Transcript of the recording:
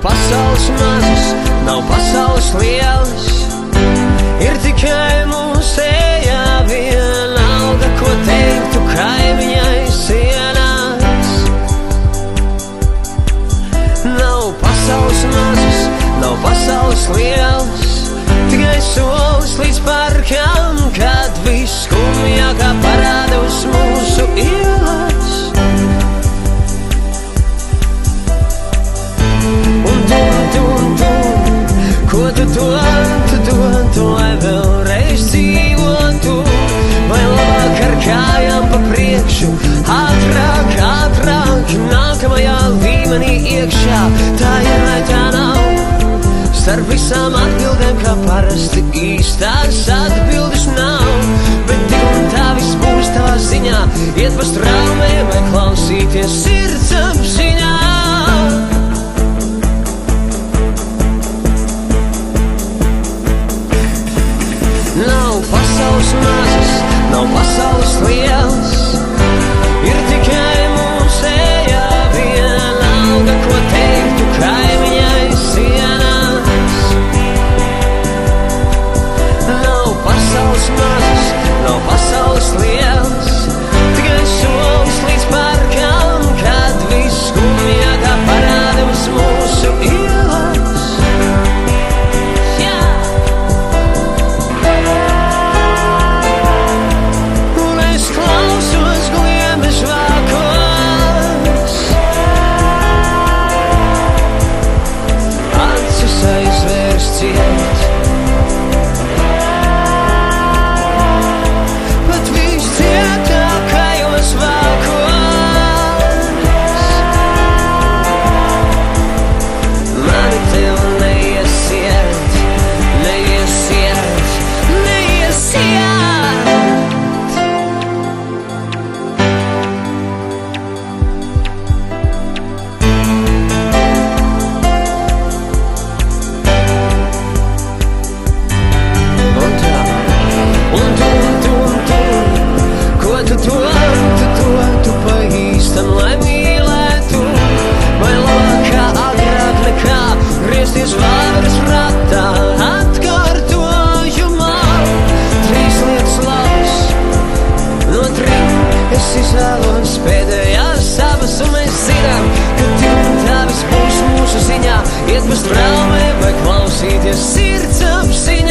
pasaules mazas, nav pasaules lielas. Ir tikai mūsējā vienalga, ko teiktu kaimiņai sienās. Nav pasaules mazas, nav pasaules lielas, tikai solis līdz parkam, kad viss skumjākā parāda uz mūsu ielas. Ko tu dotu, lai vēlreiz dzīvotu, vai labāk ar kājām pa priekšu, ātrāk, ātrāk, nākamajā līmenī iekšā. Tā ir vai tā nav, starp visām atbildēm kā parasti īstās atbildes nav. Bet tik un tā viss būs tavā ziņā, iet pa straumēm vai klausīties sirdsapziņā. Nav pasaules mazas, nav pasaules lielas, ir tikai mūsējā vienalga, ko teiktu kaimiņai sienās. Nav pasaules mazas, nav pasaules lielas, tikai solis līdz parkam, kad viss skumjākā parāda uz mūsu ielas. Bet viss cietākajos vākos mani tev neiesiet, neiesiet, neiesiet. Tu pa īstam, lai mīlētu, vai labāk kā agrāk nekā griezties vairs ratā atkārtojumā. 3 lietas labas, no 3 es izvēlos pēdējās savas, un mēs zinām, ka tik un tā viss būs mūsu ziņā, iet pa straumēm vai klausīties sirdsapziņā.